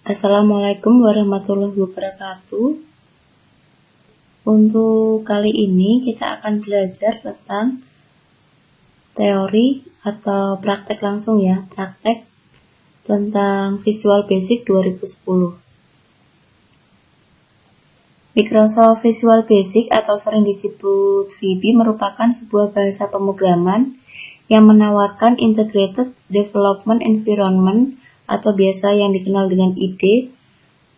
Assalamualaikum warahmatullahi wabarakatuh. Untuk kali ini kita akan belajar tentang teori atau praktek langsung ya, praktek tentang Visual Basic 2010. Microsoft Visual Basic atau sering disebut VB merupakan sebuah bahasa pemrograman yang menawarkan Integrated Development Environment atau biasa yang dikenal dengan ID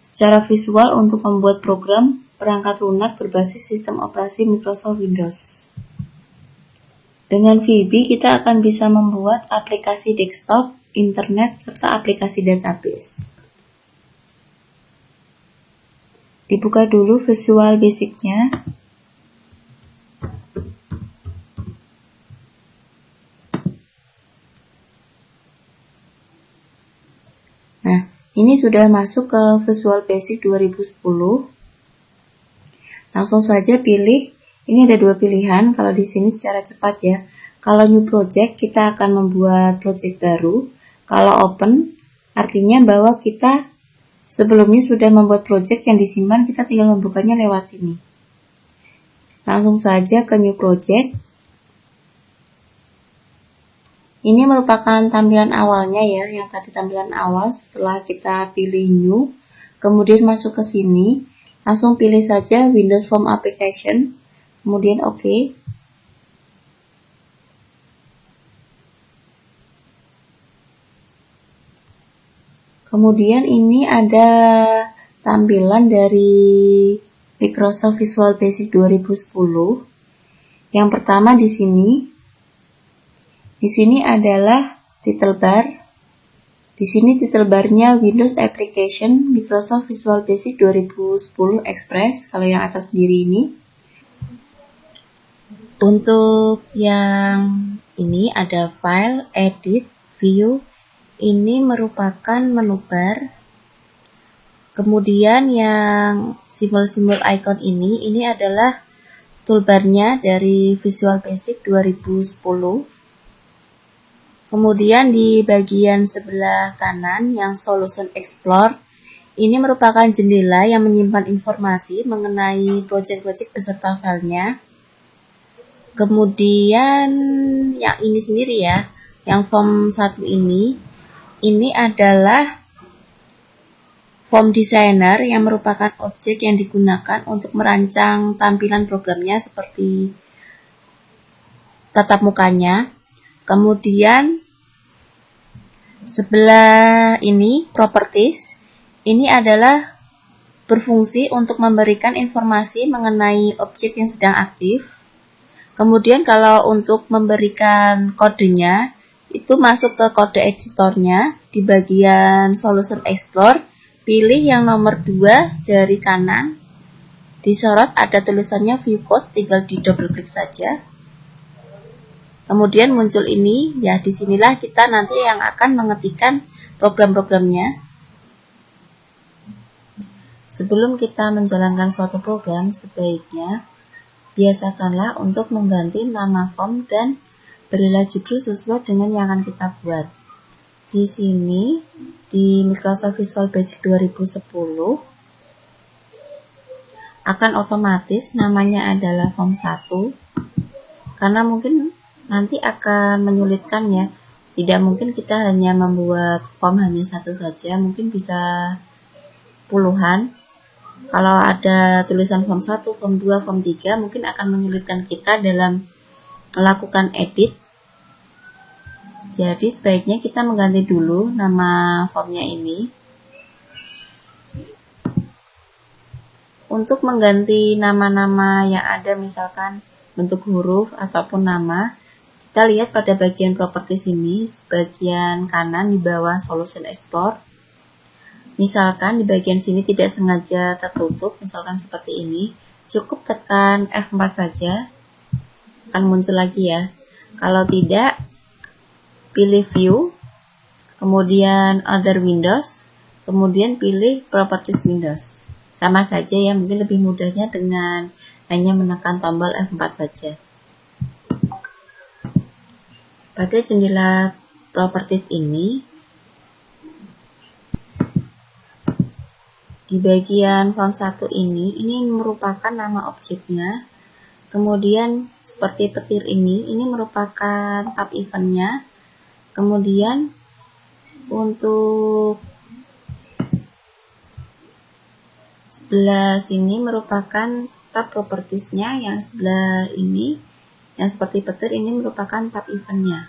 secara visual untuk membuat program perangkat lunak berbasis sistem operasi Microsoft Windows. Dengan VB kita akan bisa membuat aplikasi desktop, internet, serta aplikasi database. Dibuka dulu Visual Basic-nya. Nah, ini sudah masuk ke Visual Basic 2010. Langsung saja pilih. Ini ada dua pilihan. Kalau di sini secara cepat ya. Kalau New Project kita akan membuat project baru. Kalau Open artinya bahwa kita sebelumnya sudah membuat project yang disimpan, kita tinggal membukanya lewat sini. Langsung saja ke New Project. Ini merupakan tampilan awalnya ya, yang tadi tampilan awal. Setelah kita pilih New, kemudian masuk ke sini, langsung pilih saja Windows Form Application, kemudian OK. Kemudian ini ada tampilan dari Microsoft Visual Basic 2010. Yang pertama di sini. Di sini adalah title bar. Di sini title barnya Windows Application Microsoft Visual Basic 2010 Express. Kalau yang atas sendiri ini. Untuk yang ini ada File, Edit, View. Ini merupakan menu bar. Kemudian yang simbol-simbol icon ini adalah toolbarnya dari Visual Basic 2010. Kemudian di bagian sebelah kanan yang Solution Explorer, ini merupakan jendela yang menyimpan informasi mengenai project-project beserta filenya. Kemudian yang ini sendiri ya, yang form 1 ini adalah form designer yang merupakan objek yang digunakan untuk merancang tampilan programnya seperti tatap mukanya. Kemudian sebelah ini properties, ini adalah berfungsi untuk memberikan informasi mengenai objek yang sedang aktif. Kemudian kalau untuk memberikan kodenya, itu masuk ke kode editornya di bagian Solution Explorer, pilih yang nomor 2 dari kanan, disorot ada tulisannya View Code, tinggal di double klik saja. Kemudian muncul ini, ya disinilah kita nanti yang akan mengetikkan program-programnya. Sebelum kita menjalankan suatu program, sebaiknya biasakanlah untuk mengganti nama form dan berilah judul sesuai dengan yang akan kita buat. Di sini, di Microsoft Visual Basic 2010, akan otomatis namanya adalah form 1, karena mungkin nanti akan menyulitkan ya. Tidak mungkin kita hanya membuat form hanya satu saja, mungkin bisa puluhan. Kalau ada tulisan form 1, form 2, form 3, mungkin akan menyulitkan kita dalam melakukan edit. Jadi sebaiknya kita mengganti dulu nama formnya ini. Untuk mengganti nama-nama yang ada, misalkan bentuk huruf ataupun nama, kita lihat pada bagian properties ini, bagian kanan di bawah Solution Explorer. Misalkan di bagian sini tidak sengaja tertutup, misalkan seperti ini, cukup tekan F4 saja, akan muncul lagi ya. Kalau tidak, pilih View, kemudian Other Windows, kemudian pilih Properties Windows. Sama saja ya, mungkin lebih mudahnya dengan hanya menekan tombol F4 saja. Pada jendela Properties ini, Di bagian form 1 ini merupakan nama objeknya. Kemudian seperti petir ini merupakan tab eventnya. Kemudian untuk sebelah sini merupakan tab propertiesnya, yang sebelah ini yang seperti petir ini merupakan tab eventnya.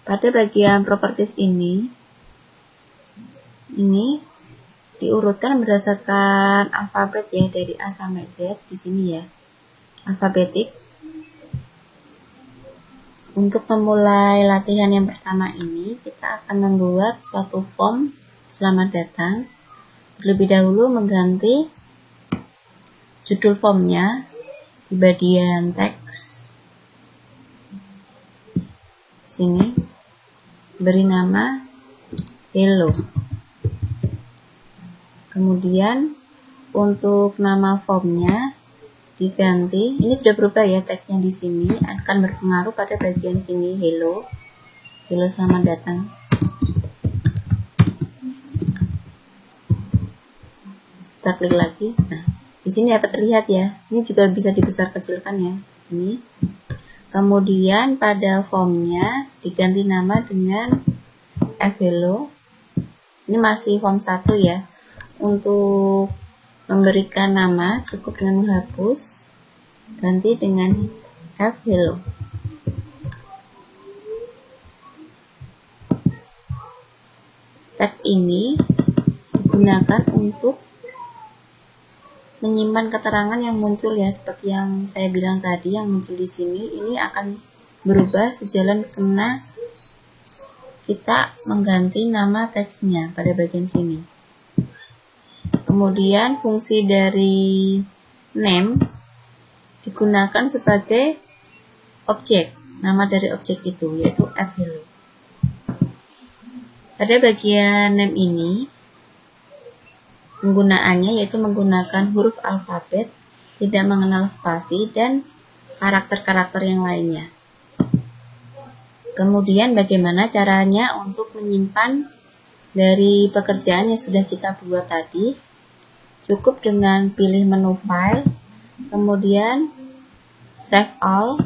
Pada bagian properties ini diurutkan berdasarkan alfabet ya, dari A sampai Z di sini ya, alfabetik. Untuk memulai latihan yang pertama ini, kita akan membuat suatu form selamat datang. Terlebih dahulu mengganti judul formnya di bagian teks. Sini beri nama hello. Kemudian untuk nama formnya diganti. Ini sudah berubah ya teksnya di sini, akan berpengaruh pada bagian sini hello. Hello selamat datang. Kita klik lagi. Nah, di sini dapat terlihat ya. Ini juga bisa dibesar kecilkan ya. Ini. Kemudian pada formnya diganti nama dengan hello. Ini masih form 1 ya. Untuk memberikan nama cukup dengan menghapus, ganti dengan hello. Teks ini digunakan untuk menyimpan keterangan yang muncul ya, seperti yang saya bilang tadi, yang muncul di sini ini akan berubah sejalan karena kita mengganti nama teksnya pada bagian sini. Kemudian fungsi dari name digunakan sebagai objek, nama dari objek itu yaitu hello. Pada bagian name ini penggunaannya yaitu menggunakan huruf alfabet, tidak mengenal spasi dan karakter-karakter yang lainnya. Kemudian bagaimana caranya untuk menyimpan dari pekerjaan yang sudah kita buat tadi? Cukup dengan pilih menu file, kemudian save all.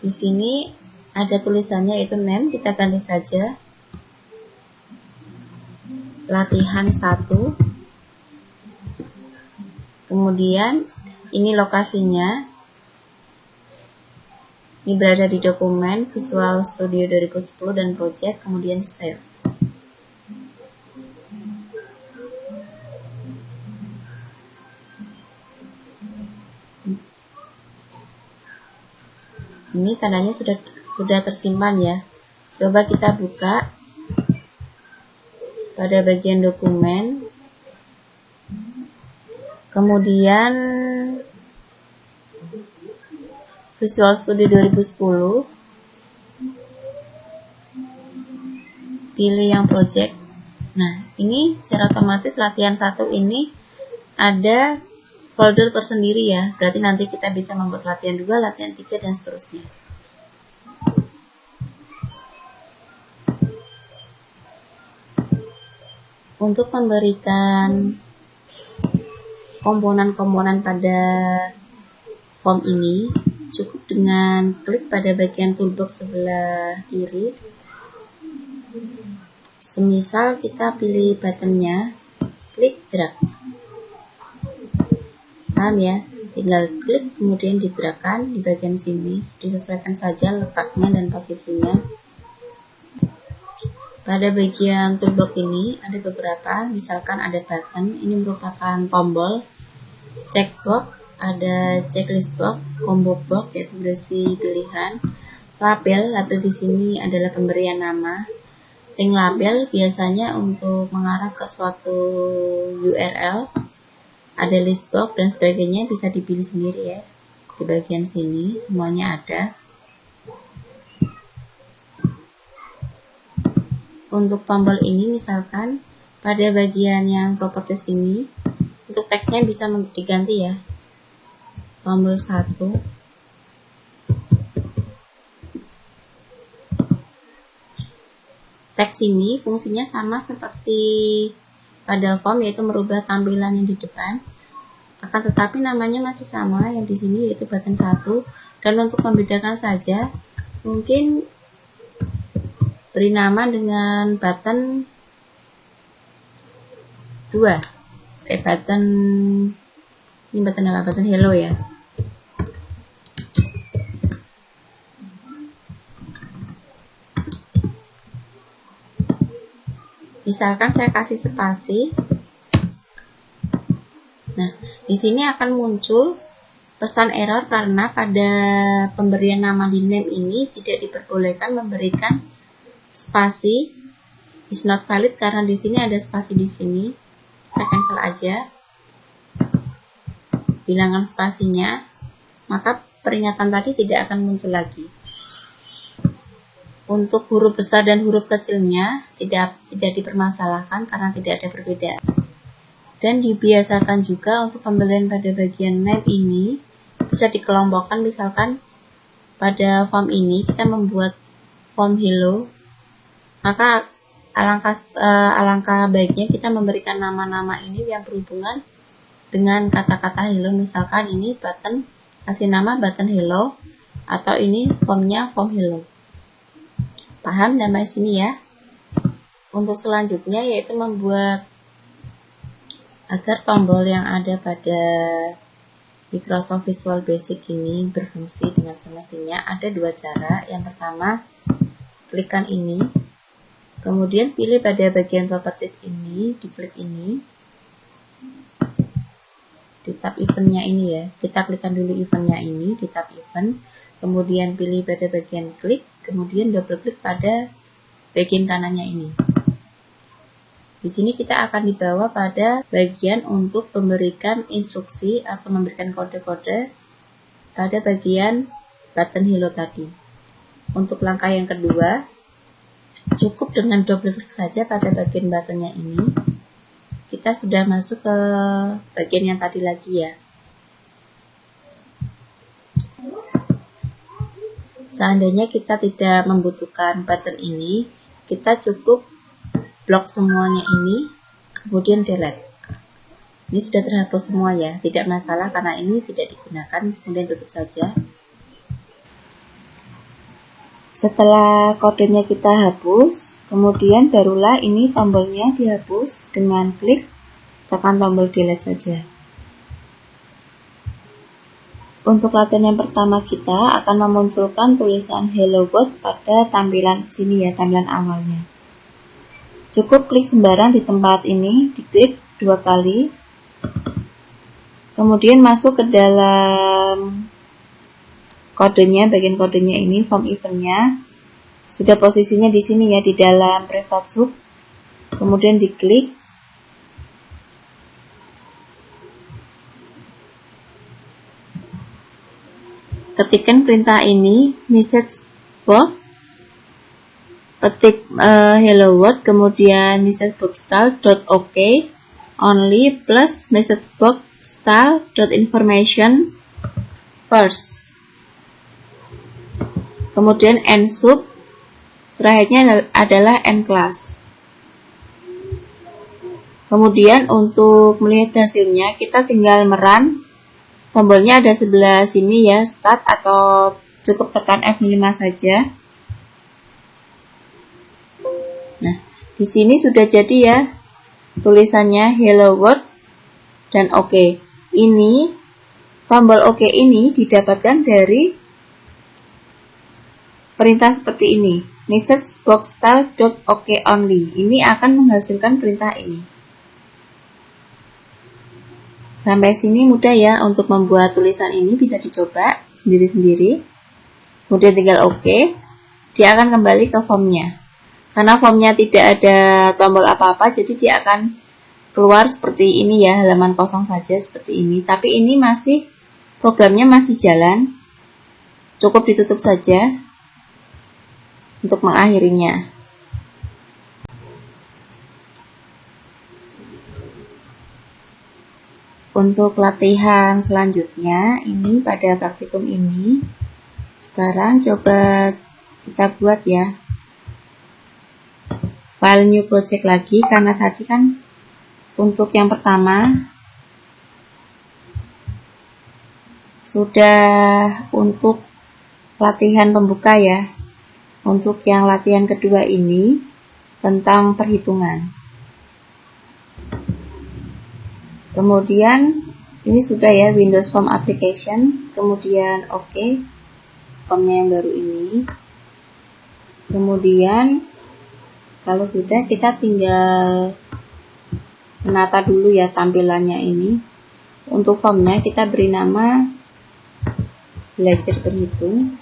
Di sini ada tulisannya yaitu name, kita ganti saja latihan 1. Kemudian ini lokasinya. Ini berada di dokumen Visual Studio 2010 dan project, kemudian save. Ini tandanya sudah tersimpan ya. Coba kita buka pada bagian dokumen. Kemudian Visual Studio 2010. Pilih yang project. Nah, ini secara otomatis latihan 1 ini ada folder tersendiri ya. Berarti nanti kita bisa membuat latihan 2, latihan 3 dan seterusnya. Untuk memberikan komponen-komponen pada form ini, cukup dengan klik pada bagian toolbox sebelah kiri. Semisal kita pilih buttonnya, klik drag. Paham ya? Tinggal klik kemudian digerakkan di bagian sini, disesuaikan saja letaknya dan posisinya. Pada bagian toolbox ini ada beberapa, misalkan ada button, ini merupakan tombol, checkbox, ada checklist box, combo box yaitu berisi pilihan, label di sini adalah pemberian nama, link label biasanya untuk mengarah ke suatu URL, ada list box dan sebagainya, bisa dipilih sendiri ya. Di bagian sini semuanya ada. Untuk tombol ini misalkan pada bagian yang properties ini, untuk teksnya bisa diganti ya. Tombol 1. teks ini fungsinya sama seperti pada form, yaitu merubah tampilan yang di depan. Akan tetapi namanya masih sama yang di sini, yaitu button 1. Dan untuk membedakan saja, mungkin beri nama dengan button 2. Button ini button apa? Button hello ya. Misalkan saya kasih spasi. Nah, di sini akan muncul pesan error karena pada pemberian nama di name ini tidak diperbolehkan memberikan spasi. Is not valid karena di sini ada spasi di sini. Kita cancel aja. Hilangkan spasinya, maka peringatan tadi tidak akan muncul lagi. Untuk huruf besar dan huruf kecilnya tidak dipermasalahkan karena tidak ada perbedaan. Dan dibiasakan juga untuk pembelian pada bagian name ini bisa dikelompokkan. Misalkan pada form ini kita membuat form hello, maka alangkah baiknya kita memberikan nama-nama ini yang berhubungan dengan kata-kata hello. Misalkan ini button, kasih nama button hello, atau ini formnya form hello. Paham nama sini ya? Untuk selanjutnya yaitu membuat agar tombol yang ada pada Microsoft Visual Basic ini berfungsi dengan semestinya. Ada dua cara. Yang pertama, klikkan ini, kemudian pilih pada bagian properties ini, diklik ini, di tab eventnya ini ya. Kita klikkan dulu eventnya ini di tab event, kemudian pilih pada bagian klik, kemudian double klik pada bagian kanannya ini. Di sini kita akan dibawa pada bagian untuk memberikan instruksi atau memberikan kode-kode pada bagian button hello tadi. Untuk langkah yang kedua, cukup dengan double klik saja pada bagian buttonnya ini. Kita sudah masuk ke bagian yang tadi lagi ya. Seandainya kita tidak membutuhkan button ini, kita cukup blok semuanya ini, kemudian delete. Ini sudah terhapus semua ya, tidak masalah karena ini tidak digunakan, kemudian tutup saja. Setelah kodenya kita hapus, kemudian barulah ini tombolnya dihapus dengan klik tekan tombol delete saja. Untuk latihan yang pertama kita akan memunculkan tulisan Hello World pada tampilan sini ya, tampilan awalnya. Cukup klik sembarang di tempat ini, diklik 2 kali. Kemudian masuk ke dalam kodenya, bagian kodenya ini, form eventnya. Sudah posisinya di sini ya, di dalam private sub. Kemudian diklik. Ketikkan perintah ini, message box, petik hello world, kemudian message box style .ok only plus message box style .information first. Kemudian end sub, terakhirnya adalah end class. Kemudian untuk melihat hasilnya kita tinggal merun. Tombolnya ada sebelah sini ya, start, atau cukup tekan F5 saja. Nah, di sini sudah jadi ya tulisannya Hello World dan OK. Ini tombol OK ini didapatkan dari perintah seperti ini, message box style.ok only. Ini akan menghasilkan perintah ini. Sampai sini mudah ya untuk membuat tulisan ini, bisa dicoba sendiri-sendiri. Kemudian tinggal OK. Dia akan kembali ke formnya. Karena formnya tidak ada tombol apa-apa, jadi dia akan keluar seperti ini ya, halaman kosong saja seperti ini. Tapi ini masih, programnya masih jalan. Cukup ditutup saja untuk mengakhirinya. Untuk latihan selanjutnya, ini pada praktikum ini, sekarang coba kita buat ya. file new project lagi, karena tadi kan untuk yang pertama sudah untuk latihan pembuka ya. Untuk yang latihan kedua ini tentang perhitungan. Kemudian ini sudah ya, Windows Form Application, kemudian oke, formnya yang baru ini. Kemudian kalau sudah, kita tinggal menata dulu ya tampilannya ini. Untuk formnya kita beri nama belajar berhitung.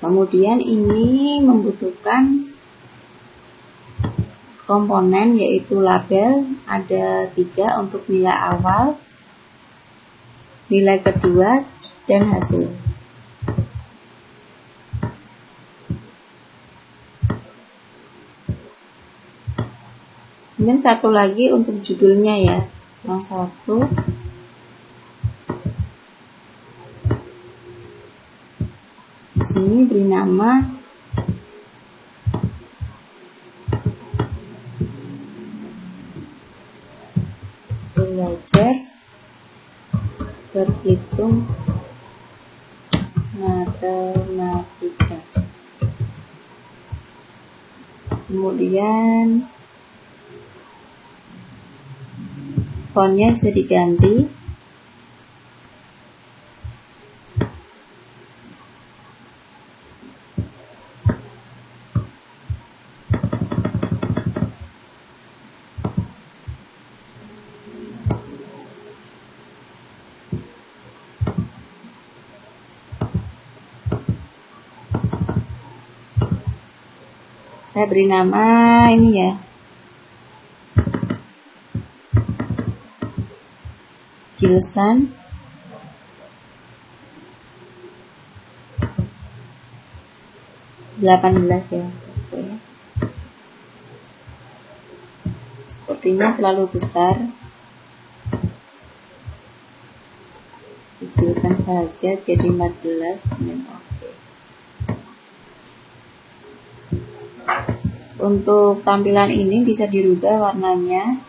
Kemudian ini membutuhkan komponen yaitu label, ada 3 untuk nilai awal, nilai kedua, dan hasil. Kemudian satu lagi untuk judulnya ya, yang satu di sini beri nama belajar berhitung matematika. Kemudian fontnya bisa diganti. Saya beri nama ini ya, Gilsan. (18) ya. Oke. Sepertinya terlalu besar. Kecilkan saja jadi 14. Oke. Untuk tampilan ini bisa dirubah warnanya.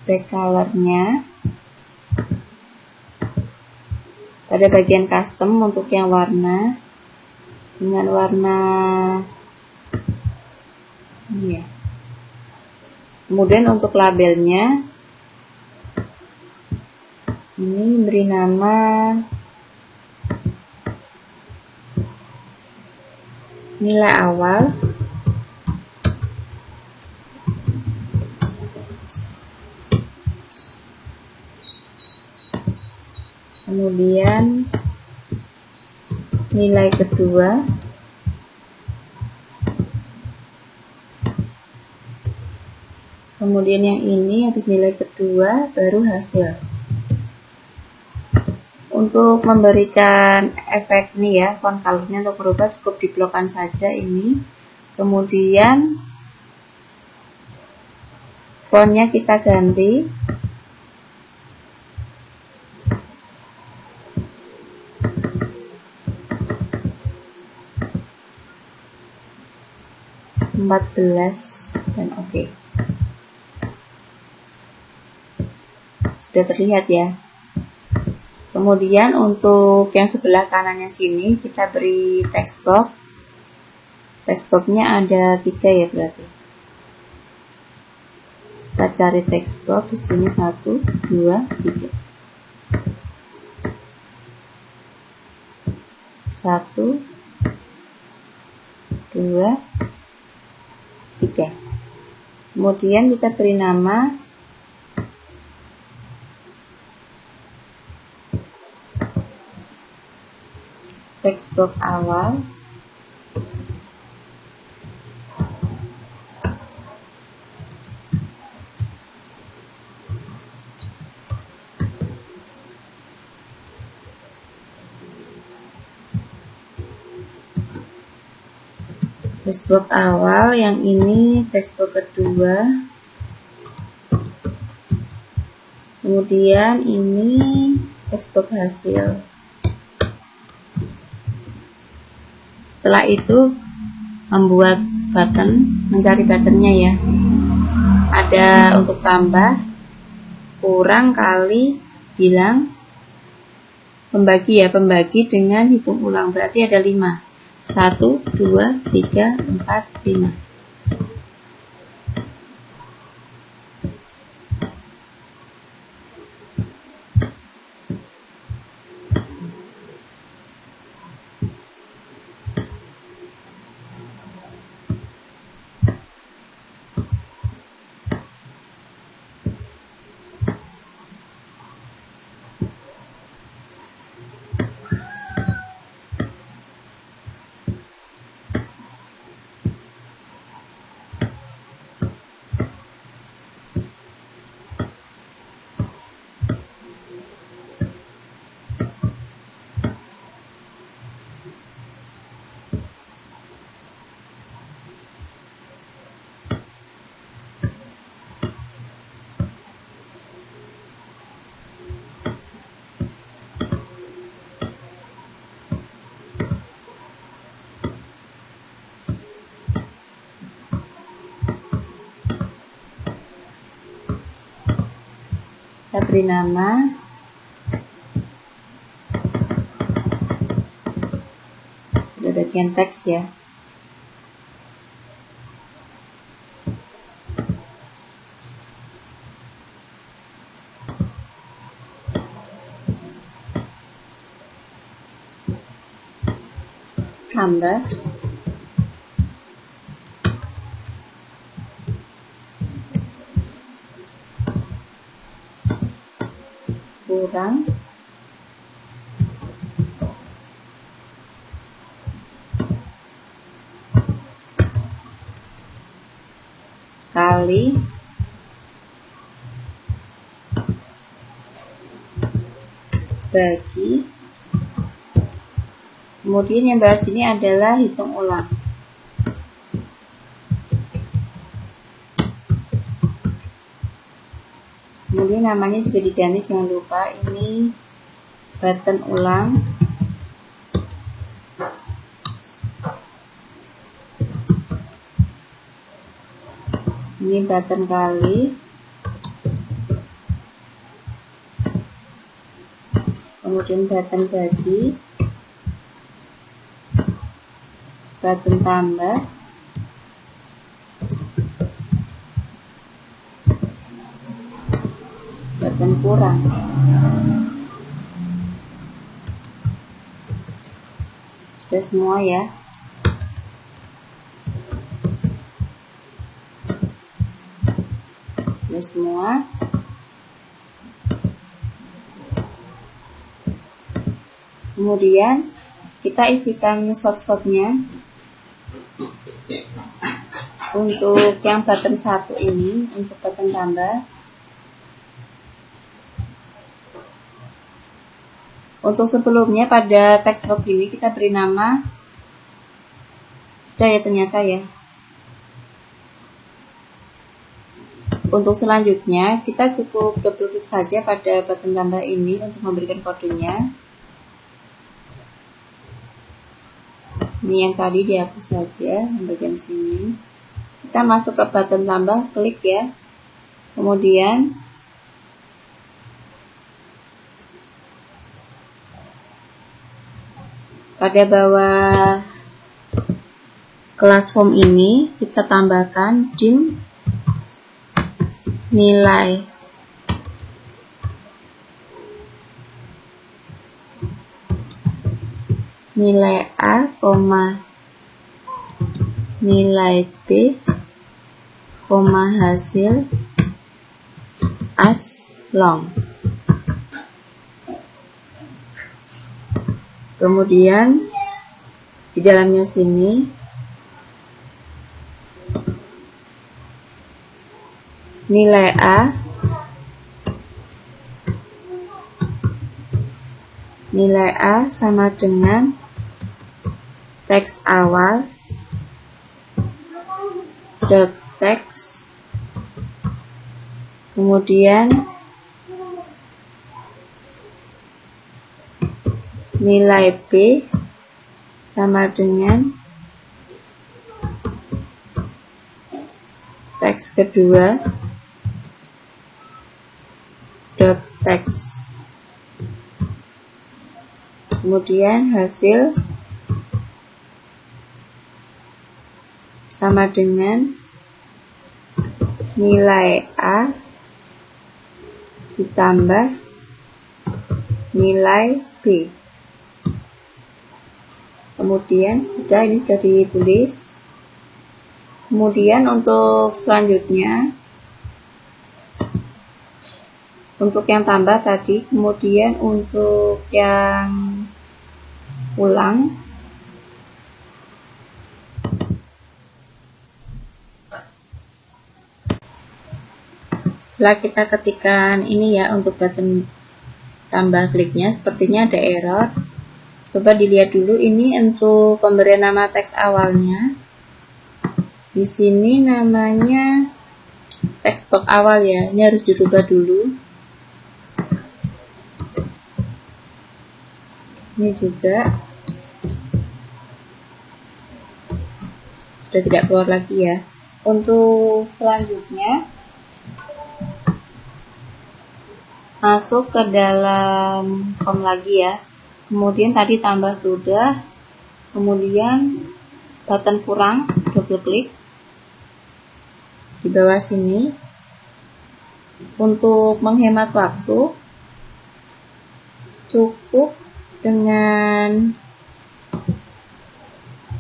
Back colornya pada bagian custom untuk yang warna dengan warna ini ya. Kemudian untuk labelnya ini beri nama nilai awal, kemudian nilai kedua, kemudian yang ini habis nilai kedua baru hasil. Untuk memberikan efek nih ya, font colornya untuk berubah cukup diblokkan saja ini. Kemudian fontnya kita ganti. Dan oke. Sudah terlihat ya. Kemudian untuk yang sebelah kanannya sini kita beri text box. Text box-nya ada 3 ya berarti. Kita cari text box di sini 1, 2, 3. 1, 2, 3. Kemudian kita beri nama text box awal, Textbox awal, yang ini textbox kedua. Kemudian ini textbox hasil. Setelah itu membuat button, mencari buttonnya ya. Ada untuk tambah, kurang, kali, bilang, pembagi ya, pembagi dengan hitung ulang, berarti ada 5. 1, 2, 3, 4, 5. Kita beri nama, ada bagian teks ya. Tambah, kurang, kali, bagi. Kemudian yang bawah sini adalah hitung ulang. Kemudian namanya juga diganti, jangan lupa ini button ulang. Ini button kali. Kemudian button bagi. Button tambah. Button kurang. Sudah semua ya. Sudah semua. Kemudian kita isikan source code-nya. Untuk yang button 1 ini, untuk button tambah, untuk sebelumnya pada textbox ini kita beri nama, sudah ya ternyata ya. Untuk selanjutnya kita cukup double klik saja pada button tambah ini untuk memberikan kodenya. Ini yang tadi dihapus saja, bagian sini. Kita masuk ke button tambah, klik ya. Kemudian pada bawah kelas form ini kita tambahkan dim nilai A, nilai B, hasil as long. Kemudian di dalamnya sini nilai A sama dengan teks awal dot text, kemudian nilai B sama dengan teks kedua dot text, kemudian hasil sama dengan nilai A ditambah nilai B. Kemudian ini sudah ditulis. Kemudian untuk selanjutnya, untuk yang tambah tadi, kemudian untuk yang ulang, setelah kita ketikkan ini ya, untuk button tambah kliknya sepertinya ada error. Coba dilihat dulu, ini untuk pemberian nama teks awalnya. Di sini namanya teks box awal ya, ini harus dirubah dulu. Ini juga sudah tidak keluar lagi ya. Untuk selanjutnya, masuk ke dalam form lagi ya. Kemudian tadi tambah sudah, kemudian button kurang, double klik di bawah sini. Untuk menghemat waktu, cukup dengan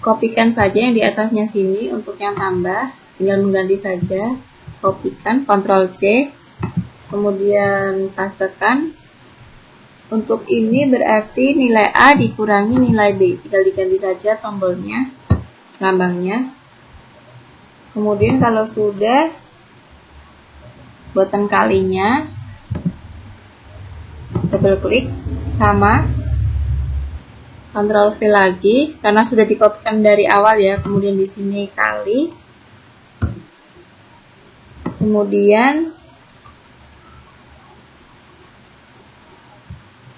kopikan saja yang di atasnya sini. Untuk yang tambah, tinggal mengganti saja, kopikan, Ctrl C, kemudian pastekan. Untuk ini berarti nilai A dikurangi nilai B, tinggal diganti saja tombolnya, lambangnya. Kemudian kalau sudah, button kalinya, double klik, sama Ctrl V lagi, karena sudah dikopikan dari awal ya. Kemudian di sini kali, kemudian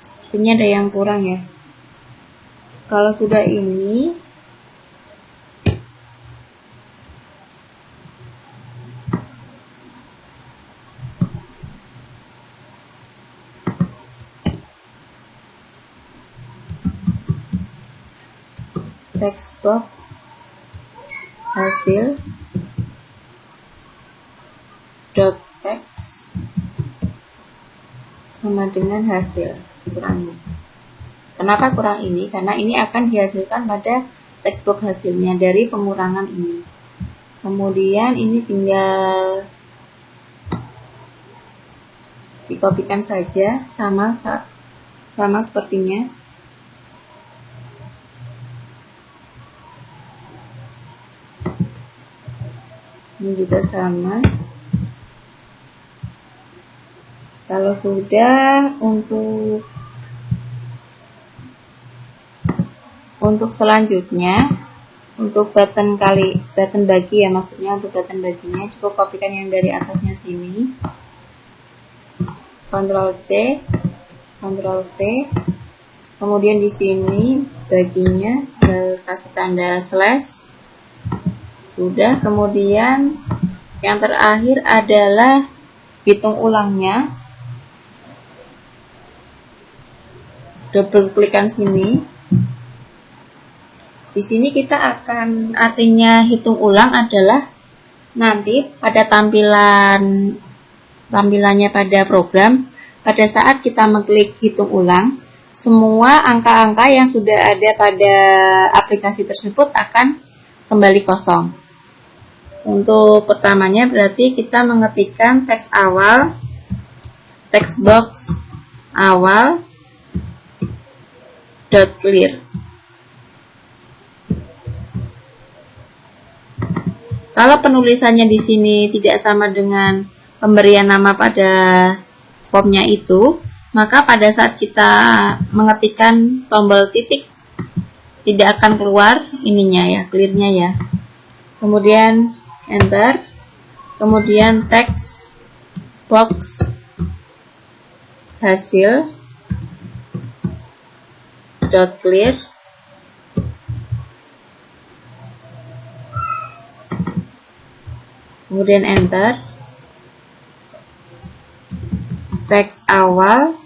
sepertinya ada yang kurang ya. Kalau sudah ini, text box hasil dot text sama dengan hasil, kurang ini. Kenapa kurang ini? Karena ini akan dihasilkan pada text box hasilnya dari pengurangan ini. Kemudian ini tinggal dikopikan saja, sama sepertinya. Ini juga sama. Kalau sudah, untuk selanjutnya, untuk button bagi ya, maksudnya untuk button baginya, cukup kopikan yang dari atasnya sini, Ctrl C, Ctrl V, kemudian di sini baginya kasih tanda slash. Sudah. Kemudian yang terakhir adalah hitung ulangnya, double klikkan sini. Di sini kita akan, artinya hitung ulang adalah nanti pada tampilannya pada program, pada saat kita mengklik hitung ulang, semua angka-angka yang sudah ada pada aplikasi tersebut akan kembali kosong. Untuk pertamanya berarti kita mengetikkan teks awal, text box awal dot clear. Kalau penulisannya di sini tidak sama dengan pemberian nama pada formnya itu, maka pada saat kita mengetikkan tombol titik tidak akan keluar ininya ya, clearnya ya. Kemudian enter, kemudian text box hasil dot clear, kemudian enter, teks awal,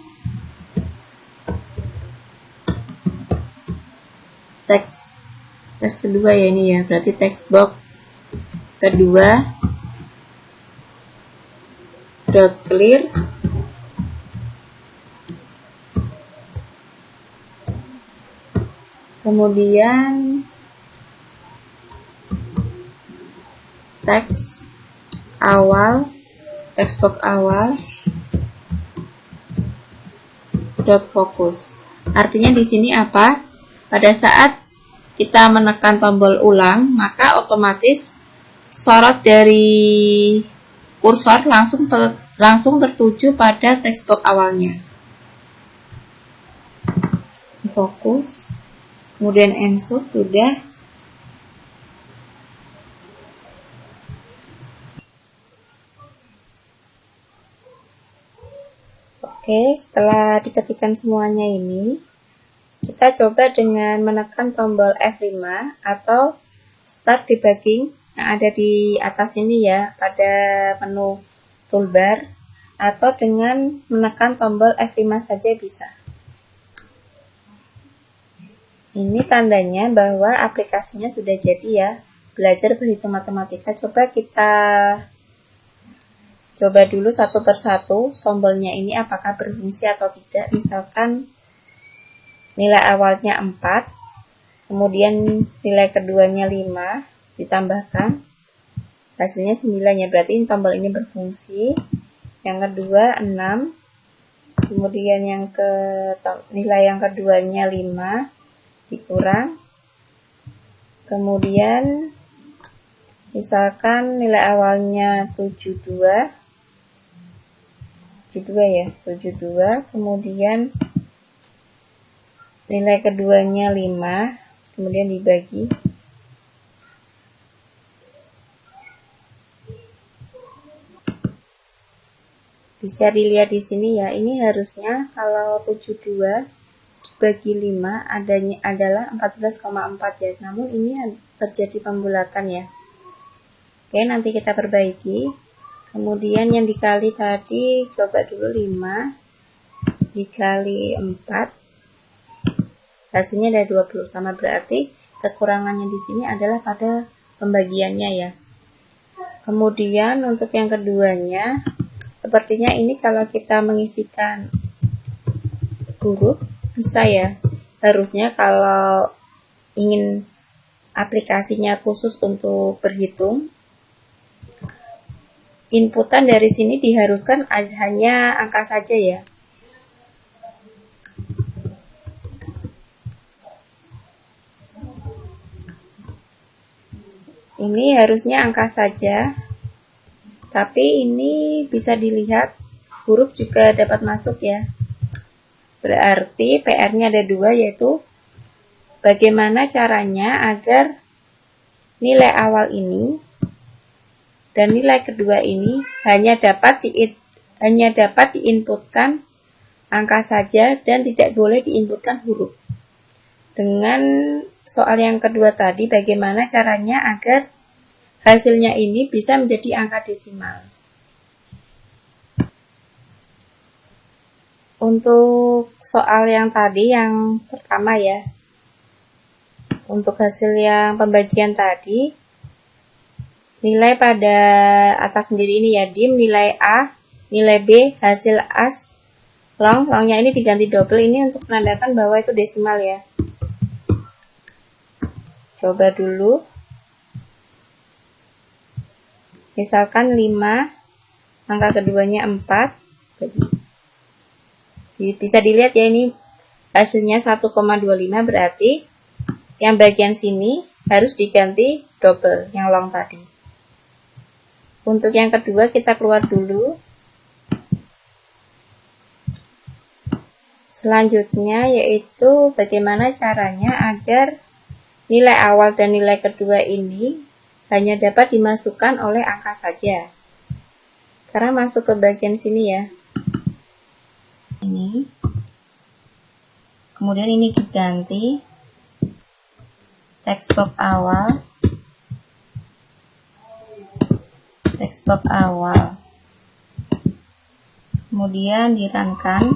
teks kedua ya, ini ya, berarti text box kedua dot clear, kemudian teks awal, text box awal dot focus. Artinya di sini apa? Pada saat kita menekan tombol ulang, maka otomatis sorot dari kursor langsung tertuju pada text box awalnya. Fokus, kemudian insert sudah. Oke, setelah diketikkan semuanya ini, kita coba dengan menekan tombol F5 atau Start Debugging yang ada di atas ini ya, pada menu toolbar, atau dengan menekan tombol F5 saja bisa. Ini tandanya bahwa aplikasinya sudah jadi ya, belajar berhitung matematika. Coba kita coba dulu satu persatu tombolnya ini apakah berfungsi atau tidak. Misalkan nilai awalnya 4, kemudian nilai keduanya 5, ditambahkan hasilnya 9 ya, berarti tombol ini berfungsi. Yang kedua 6, kemudian nilai yang keduanya 5 dikurang, kemudian misalkan nilai awalnya 72 ya, 72, kemudian nilai keduanya 5, kemudian dibagi. Bisa dilihat di sini ya, ini harusnya kalau 72 bagi 5 adalah 14,4 ya, namun ini terjadi pembulatan ya. Oke, nanti kita perbaiki. Kemudian yang dikali tadi, coba dulu 5 dikali 4, hasilnya ada 20, sama berarti kekurangannya di sini adalah pada pembagiannya ya. Kemudian untuk yang keduanya, sepertinya ini kalau kita mengisikan huruf bisa ya. Harusnya kalau ingin aplikasinya khusus untuk berhitung, inputan dari sini diharuskan hanya angka saja ya. Ini harusnya angka saja, tapi ini bisa dilihat huruf juga dapat masuk ya. Berarti PR-nya ada 2, yaitu bagaimana caranya agar nilai awal ini dan nilai kedua ini hanya dapat diinputkan angka saja dan tidak boleh diinputkan huruf. Dengan soal yang kedua tadi, bagaimana caranya agar hasilnya ini bisa menjadi angka desimal. Untuk soal yang tadi, yang pertama ya, untuk hasil yang pembagian tadi, nilai pada atas sendiri ini ya, dim, nilai A, nilai B, hasil as, longnya ini diganti double, ini untuk menandakan bahwa itu desimal ya. Coba dulu. Misalkan 5, angka keduanya 4. Bisa dilihat ya, ini hasilnya 1,25, berarti yang bagian sini harus diganti double, yang long tadi. Untuk yang kedua kita keluar dulu. Selanjutnya yaitu bagaimana caranya agar nilai awal dan nilai kedua ini hanya dapat dimasukkan oleh angka saja. Sekarang masuk ke bagian sini ya. Ini. Kemudian ini diganti text box awal. Text box awal. Kemudian di-run-kan.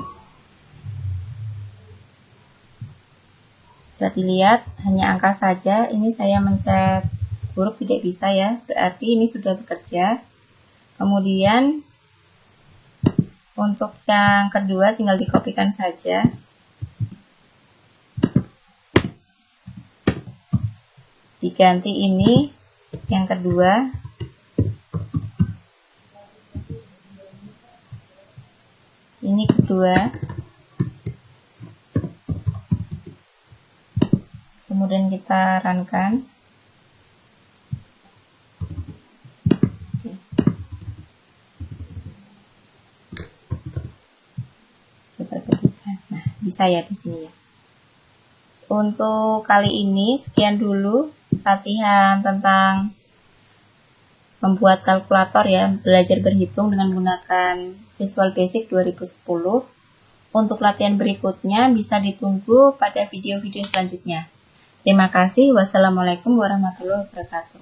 Bisa dilihat hanya angka saja. Ini saya mencet huruf tidak bisa ya, berarti ini sudah bekerja. Kemudian untuk yang kedua tinggal dikopikan saja. Diganti ini yang kedua. Ini kedua. Kemudian kita run-kan. Coba ketikkan. Nah, bisa ya di sini ya. Untuk kali ini sekian dulu latihan tentang membuat kalkulator ya, belajar berhitung dengan menggunakan Visual Basic 2010. Untuk latihan berikutnya bisa ditunggu pada video-video selanjutnya. Terima kasih. Wassalamualaikum warahmatullahi wabarakatuh.